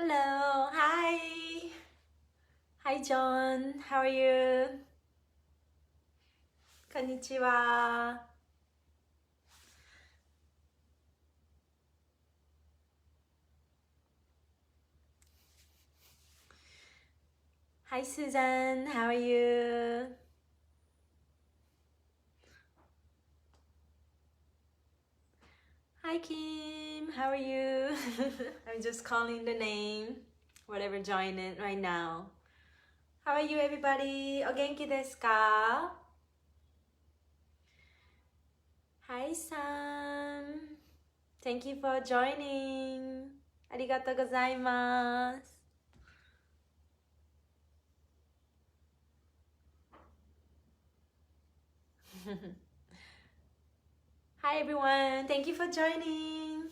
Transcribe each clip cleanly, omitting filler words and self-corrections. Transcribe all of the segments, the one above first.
Hello, hi. Hi John, how are you? Konnichiwa. Hi Susan, how are you? Hi Kim, how are you? I'm just calling the name, whatever join in right now. How are you everybody? O genki desu ka? Hi Sam. Thank you for joining. Arigatou gozaimasu. Hi everyone, thank you for joining.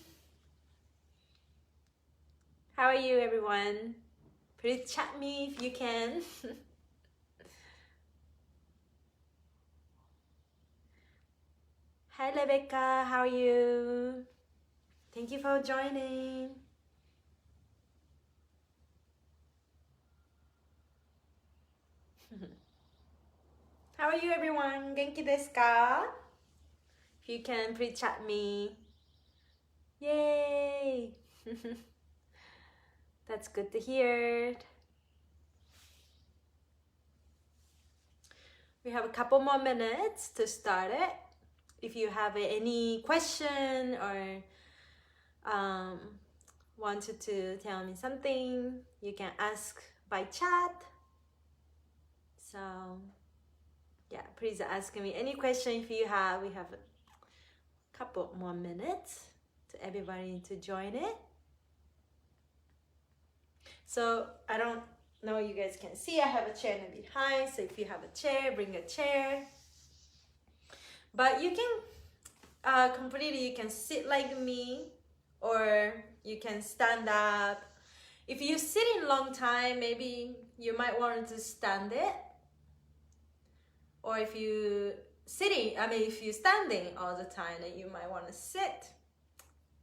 How are you everyone? Please chat me if you can. Hi Rebecca, how are you? Thank you for joining. How are you everyone? Genki desu ka? If you can, please chat me. Yay! That's good to hear. We have a couple more minutes to start it. If you have any question or wanted to tell me something, you can ask by chat. So yeah, please ask me any question if you have. We have a couple more minutes to everybody to join it. So I don't know you guys can see, I have a chair in the behind, so if you have a chair, bring a chair. But you can completely, you can sit like me, or you can stand up. If you sit in long time, maybe you might want to stand it. Or if you if you're standing all the time, then you might want to sit.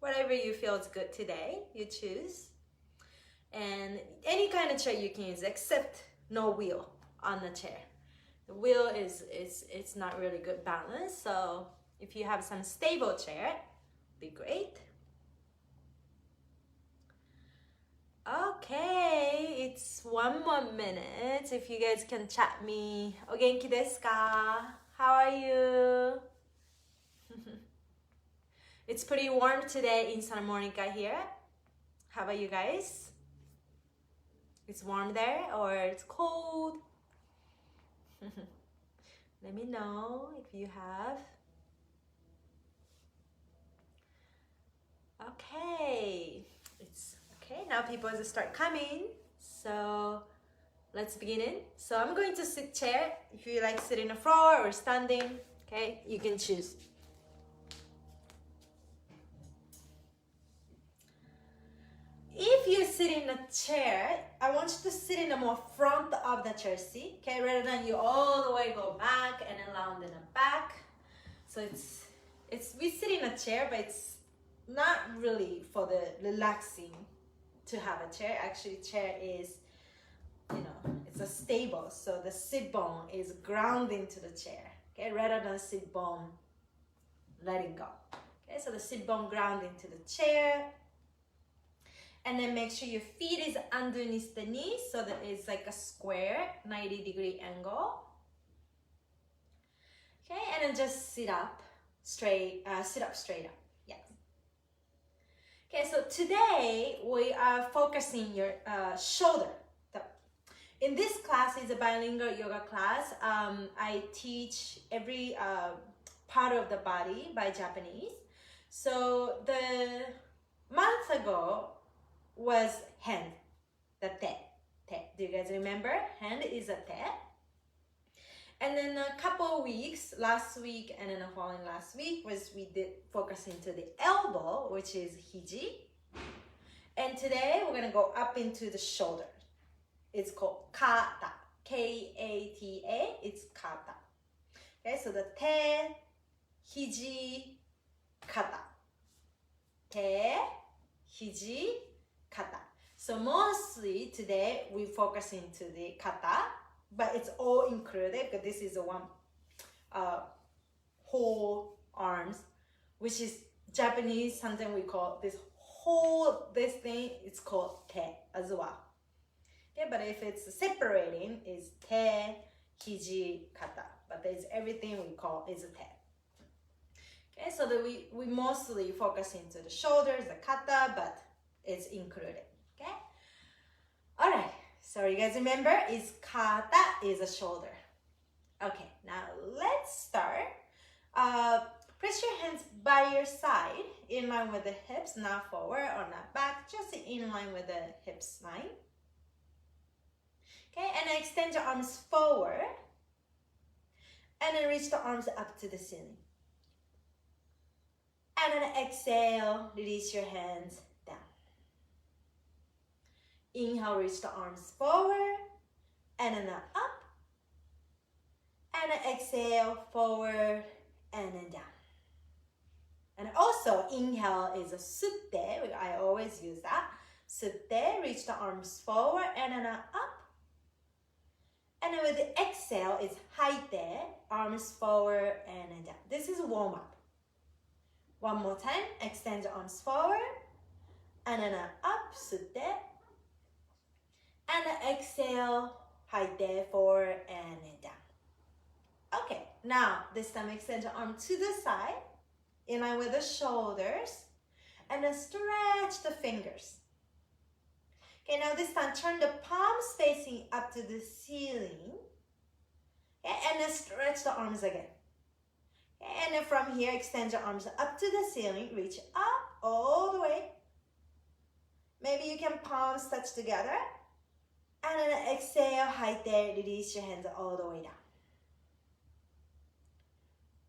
Whatever you feel is good today, you choose. And any kind of chair you can use, except no wheel on the chair. The wheel is it's not really good balance. So if you have some stable chair, be great. Okay, it's 1 more minute. If you guys can chat me. O genki desu ka? How are you? It's pretty warm today in Santa Monica here. How about you guys? It's warm there or it's cold? Let me know if you have. Okay, it's okay. Now people just start coming. So let's begin it. So I'm going to sit chair. If you like sit in the floor or standing, okay, you can choose. If you sit in a chair, I want you to sit in the more front of the chair, see? Okay, rather than you all the way go back and then round in the back. So it's we sit in a chair, but it's not really for the relaxing to have a chair. Actually, chair is, it's a stable, so the sit bone is grounding to the chair. Okay, rather than sit bone letting go. Okay, so the sit bone grounding to the chair. And then make sure your feet is underneath the knees so that it's like a square 90-degree angle. Okay, and then just sit up straight up. Yes. Okay, so today we are focusing your shoulder. In this class is a bilingual yoga class. I teach every part of the body by Japanese. So the month ago was hand, the te. Do you guys remember? Hand is a te. And then a couple of weeks, last week and then the following last week, was we did focus into the elbow, which is hiji. And today we're gonna go up into the shoulder. It's called kata, K-A-T-A, it's kata. Okay, so the te, hiji, kata. Te, hiji, kata. So So mostly today we focus into the kata, but it's all included because this is a one whole arms, which is Japanese, something we call this thing, it's called te as well. Okay, but if it's separating, is te, hiji, kata. But there's everything we call is a te. Okay, so that we mostly focus into the shoulders, the kata, but it's included. Okay. All right. So you guys remember, is kata is a shoulder. Okay. Now let's start. Place your hands by your side, in line with the hips, not forward or not back, just in line with the hips line. Okay, and then extend your arms forward, and then reach the arms up to the ceiling. And then exhale, release your hands down. Inhale, reach the arms forward, and then up. And then exhale, forward, and then down. And also, inhale is a sutte. I always use that. Sutte, reach the arms forward, and then up. And then with the exhale, it's haite, arms forward, and then down. This is a warm-up. One more time, extend your arms forward, and then up, sutte. And then exhale, haite, forward, and then down. Okay, now this time extend your arm to the side, in line with the shoulders, and then stretch the fingers. Okay, now this time turn the palms facing up to the ceiling. Okay, and then stretch the arms again. Okay, and then from here, extend your arms up to the ceiling, reach up all the way. Maybe you can palms touch together. And then exhale, haite, release your hands all the way down.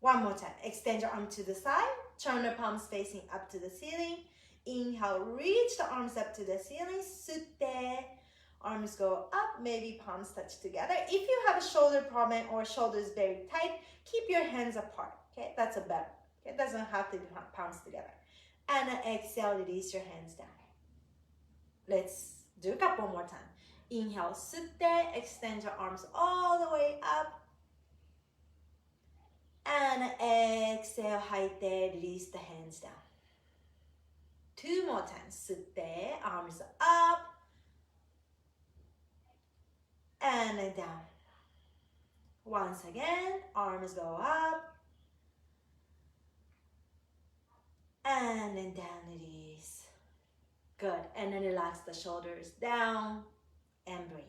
One more time. Extend your arm to the side. Turn the palms facing up to the ceiling. Inhale, reach the arms up to the ceiling. Sutte. Arms go up. Maybe palms touch together. If you have a shoulder problem or shoulders very tight, keep your hands apart. Okay, that's a better. Okay, it doesn't have to be palms together. And exhale, release your hands down. Let's do a couple more times. Inhale, sutte. Extend your arms all the way up. And exhale, haite, release the hands down. Two more times. Sutte, arms up. And down. Once again, arms go up. And then down, release. Good. And then relax the shoulders down and breathe.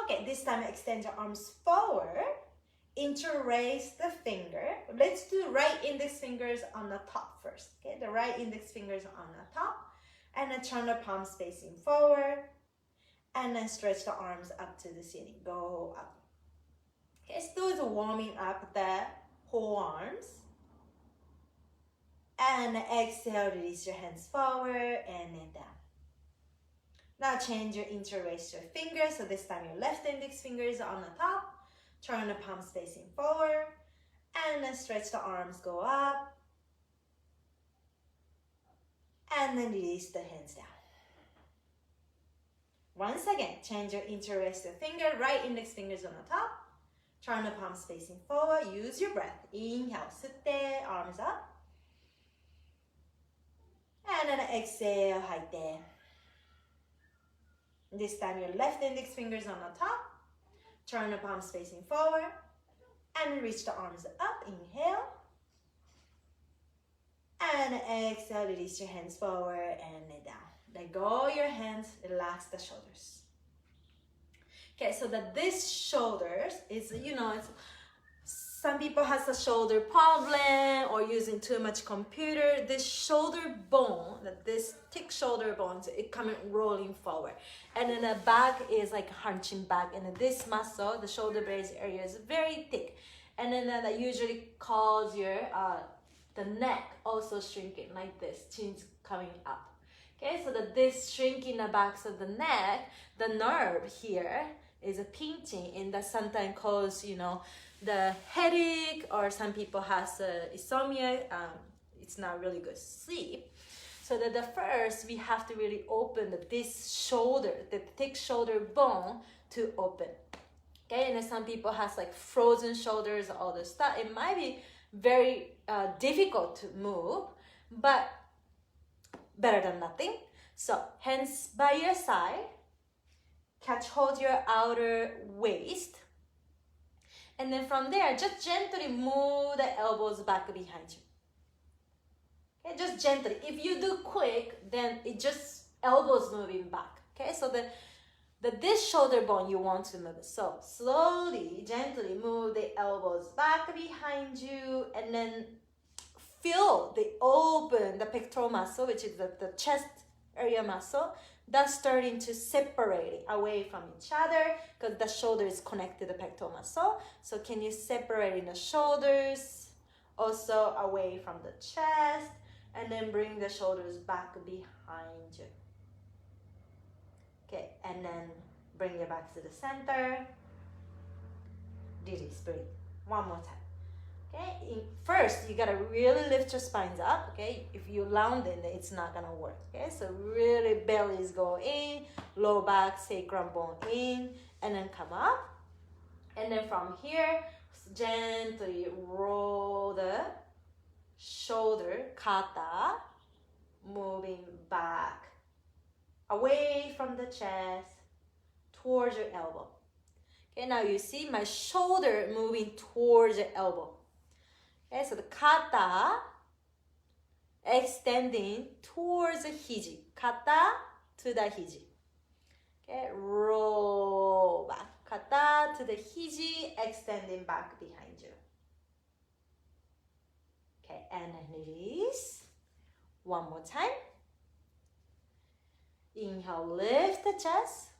Okay, this time extend your arms forward. Interlace the finger. Let's do right index fingers on the top first. Okay, the right index fingers on the top. And then turn the palms facing forward. And then stretch the arms up to the ceiling. Go up. Okay, still warming up the whole arms. And exhale, release your hands forward and then down. Now change your interlace your fingers. So this time your left index finger is on the top. Turn the palms facing forward. And then stretch the arms, go up. And then release the hands down. Once again, change your interlace your finger. Right index fingers on the top. Turn the palms facing forward. Use your breath. Inhale, sutte, arms up. And then exhale, haite. This time your left index fingers on the top. Turn the palms facing forward. And reach the arms up. Inhale. And exhale, release your hands forward and down. Let go your hands, relax the shoulders. Okay, so that this shoulders is, it's some people has a shoulder problem or using too much computer. This shoulder bone, this thick shoulder bones, it coming rolling forward. And then the back is like hunching back. And then this muscle, the shoulder blade area is very thick. And then that usually cause your, the neck also shrinking like this, chin's coming up. Okay, so that this shrinking the backs of the neck, the nerve here is a pinching, and that sometimes cause, the headache, or some people has insomnia. It's not really good sleep. So that the first, we have to really open this shoulder, the thick shoulder bone to open. Okay, and then some people has like frozen shoulders, all this stuff. It might be very difficult to move, but better than nothing. So hands by your side, hold your outer waist, and then from there, just gently move the elbows back behind you. Okay, just gently. If you do quick, then it just elbows moving back. Okay, so this shoulder bone you want to move. So slowly, gently move the elbows back behind you, and then feel the pectoral muscle, which is the chest area muscle, that's starting to separate away from each other because the shoulder is connected to the pectoral muscle. So can you separate the shoulders also away from the chest, and then bring the shoulders back behind you. Okay, and then bring it back to the center. Release, breathe. One more time. Okay, first you gotta really lift your spines up. Okay, if you round it, it's not gonna work. Okay, so really bellies go in, low back, sacrum bone in, and then come up. And then from here, gently roll the shoulder, kata, moving back, away from the chest, towards your elbow. Okay, now you see my shoulder moving towards the elbow. Okay, so the kata extending towards the hiji. Kata to the hiji. Okay, roll back. Kata to the hiji, extending back behind you. Okay, and then release. One more time. Inhale, lift the chest.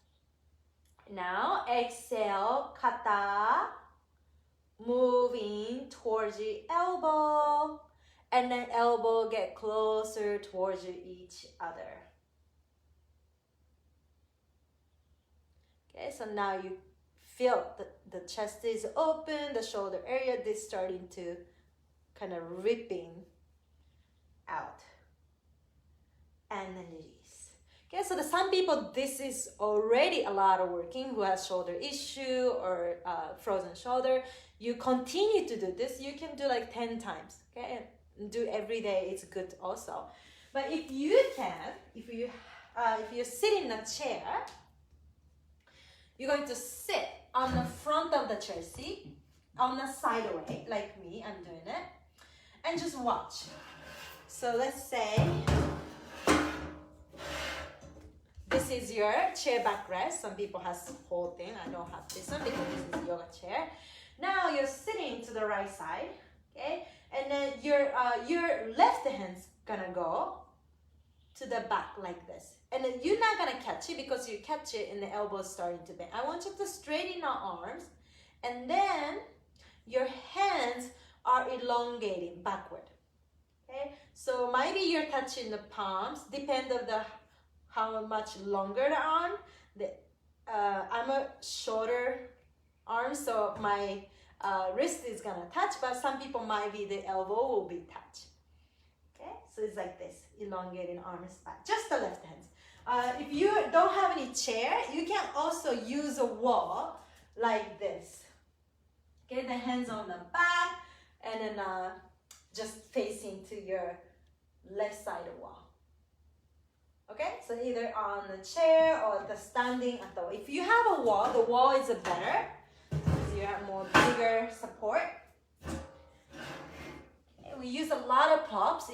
Now exhale, kata, moving towards the elbow, and then elbow get closer towards each other. Okay, so now you feel the chest is open, the shoulder area is starting to kind of ripping out, and then release. Okay, so some people, this is already a lot of working who has shoulder issue or frozen shoulder. You continue to do this. You can do like 10 times. Okay, and do every day. It's good also. But if you can, if you sit in a chair, you're going to sit on the front of the chair seat, on the side way, like me. I'm doing it, and just watch. So let's say this is your chair backrest. Some people has the whole thing. I don't have this one because this is yoga chair. Now you're sitting to the right side, okay? And then your left hand's gonna go to the back like this. And then you're not gonna catch it because you catch it and the elbow's starting to bend. I want you to straighten your arms, and then your hands are elongating backward, okay? So maybe you're touching the palms, depend on how much longer the arm. I'm a shorter arm, so my wrist is gonna touch, but some people might be the elbow will be touched. Okay, so it's like this, elongating arms back, just the left hand. If you don't have any chair, you can also use a wall like this. Okay, the hands on the back, and then just facing to your left side of the wall. Okay, so either on the chair or the standing at the wall. If you have a wall, the wall is better because you have more bigger support. Okay, we use a lot of props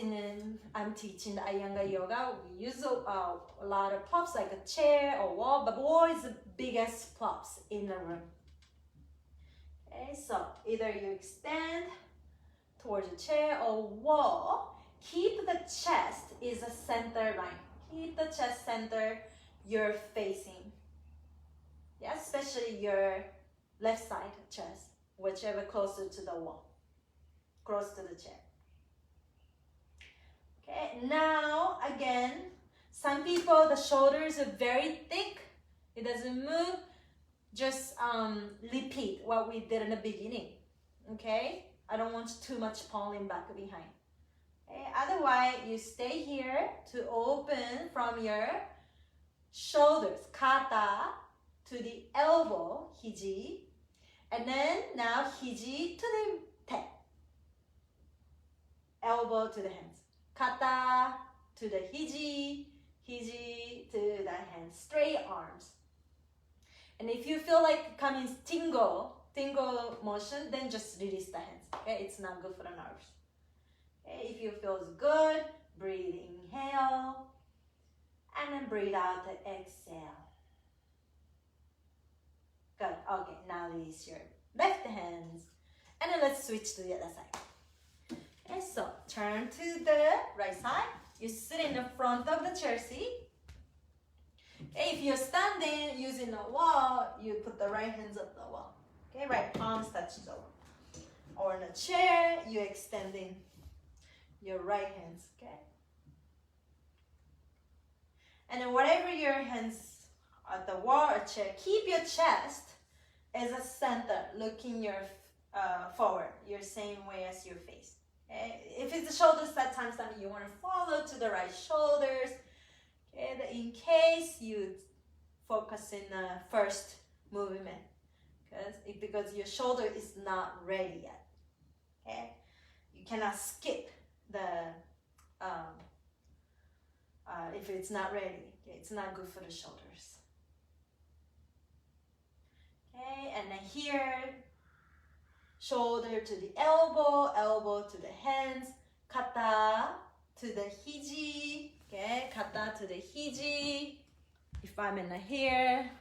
I'm teaching the Iyengar yoga. We use a lot of props like a chair or wall, but wall is the biggest props in the room. Okay, so either you extend towards the chair or wall. Keep the chest is a center line. Keep the chest center you're facing. Yeah, especially your left side chest, whichever closer to the wall, close to the chair. Okay, now again, some people, the shoulders are very thick. It doesn't move. Just repeat what we did in the beginning. Okay, I don't want too much pulling back behind. Okay? Otherwise, you stay here to open from your shoulders, kata, to the elbow, hiji. And then now hiji to the te. Elbow to the hands. Kata to the hiji, hiji to the hands. Straight arms. And if you feel like coming tingle motion, then just release the hands. Okay, it's not good for the nerves. Okay, if you feel good, breathe, inhale, and then breathe out, exhale. Good. Okay, now release your left hands, and then let's switch to the other side. Okay, so turn to the right side. You sit in the front of the chair seat. Okay, if you're standing using the wall, you put the right hands up the wall. Okay, right palms touch the wall. Or in a chair, you extending your right hands. Okay. And then whatever your hands at the wall or chair, keep your chest as a center, looking your forward, your same way as your face. Okay? If it's the shoulders, that time you want to follow to the right shoulders. Okay? In case you focus in the first movement, because your shoulder is not ready yet. Okay, you cannot skip the if it's not ready. Okay? It's not good for the shoulders. Okay, and then here, shoulder to the elbow, elbow to the hands, kata to the hiji. Okay, kata to the hiji. If I'm in here,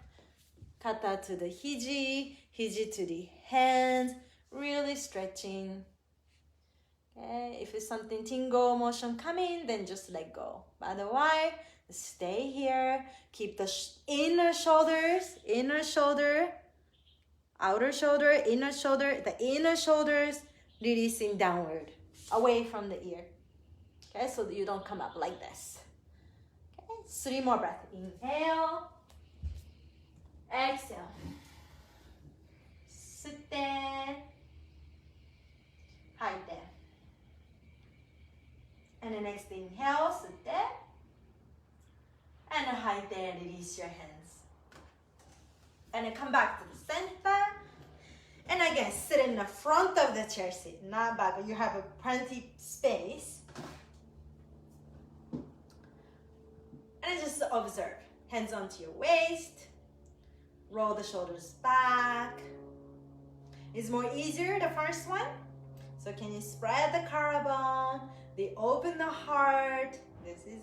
kata to the hiji, hiji to the hands, really stretching. Okay, if it's something tingle motion coming, then just let go. But otherwise, stay here. Keep the inner shoulders, outer shoulder, inner shoulder, the inner shoulders releasing downward, away from the ear. Okay, so that you don't come up like this. Okay, 3 more breaths. Inhale, exhale. 吸って、吐いて。And the next inhale, 吸って。And then 吐いて、release your hands. And then come back to the center. And again, sit in the front of the chair seat, not back. You have a plenty space. And just observe. Hands onto your waist. Roll the shoulders back. It's more easier, the first one. So can you spread the collarbone? They open the heart. This is,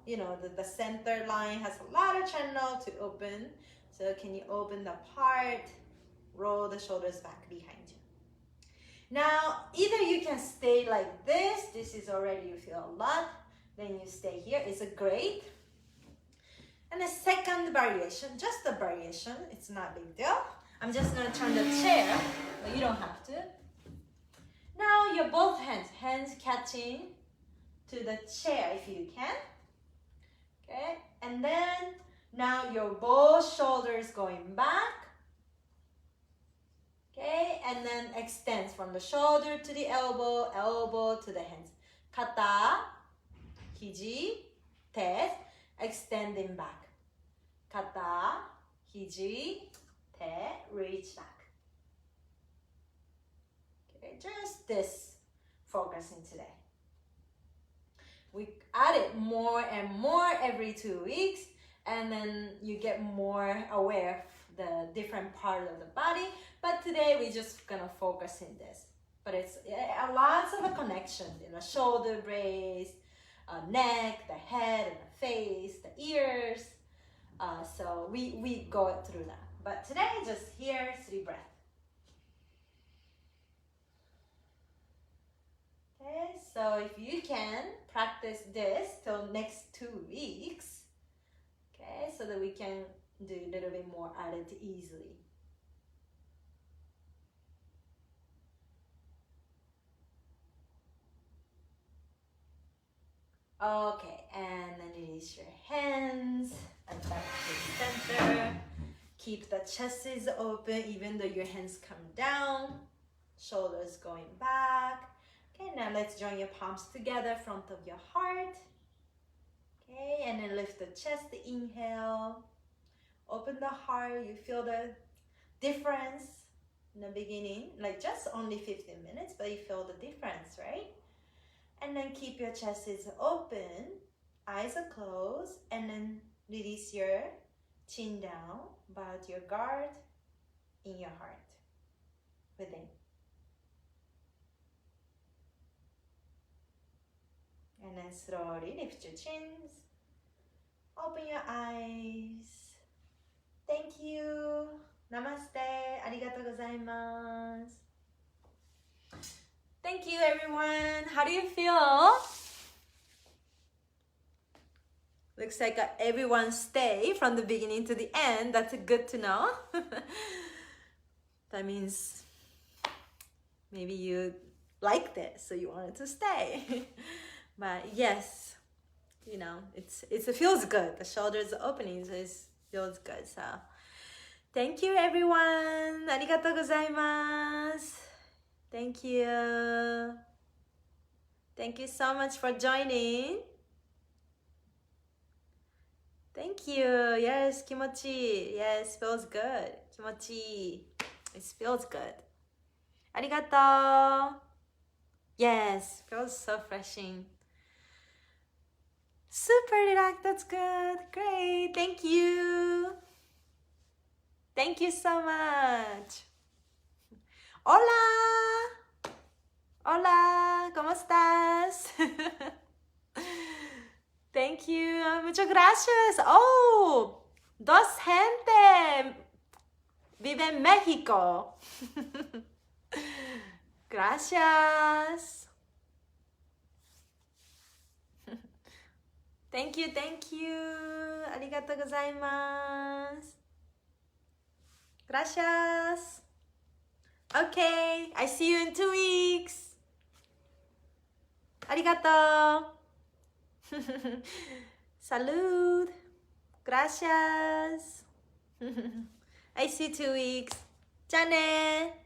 the center line has a lot of channel to open. So can you open the part? Roll the shoulders back behind you. Now, either you can stay like this. This is already, you feel a lot. Then you stay here. It's a great. And the second variation, just a variation. It's not a big deal. I'm just going to turn the chair, but you don't have to. Now your both hands catching to the chair if you can. Okay, and then now your both shoulders going back. Okay, and then extends from the shoulder to the elbow, elbow to the hands. Kata, hiji, te, extending back. Kata, hiji, te, reach back. Okay, just this focusing today. We add it more and more every 2 weeks, and then you get more aware of the different part of the body. But today we're just gonna focus in this. But it's lots of a connection in the shoulder blades, neck, the head, and the face, the ears. So we go through that. But today, just here, 3 breaths. Okay, so if you can practice this till next 2 weeks, okay, so that we can do a little bit more at it easily. Okay, and then release your hands and back to the center. Keep the chest is open even though your hands come down. Shoulders going back. Okay, now let's join your palms together, front of your heart. Okay, and then lift the chest, inhale. Open the heart, you feel the difference in the beginning, like just only 15 minutes, but you feel the difference, right? And then keep your chest is open, eyes are closed, and then release your chin down, bow your guard in your heart, within. And then slowly lift your chins, open your eyes. Thank you. Namaste. Arigatou gozaimasu. Thank you, everyone. How do you feel? Looks like everyone stay from the beginning to the end. That's good to know. That means maybe you liked it, so you wanted to stay. But yes, you know, it feels good. The shoulders opening, so it feels good. So thank you, everyone. Arigatou gozaimasu. Thank you. Thank you so much for joining. Thank you. Yes, kimochi. Yes, feels good. Kimochi. It feels good. Arigato. Yes, feels so refreshing. Super relaxed. That's good. Great. Thank you. Thank you so much. Hola. Hola. ¿Cómo estás? Thank you. Muchas gracias. Oh, dos gente vive en México. Gracias. Thank you, thank you. Arigatou gozaimasu. Gracias. Okay, I see you in 2 weeks. Arigato. Salud. Gracias. I see you 2 weeks. じゃあね。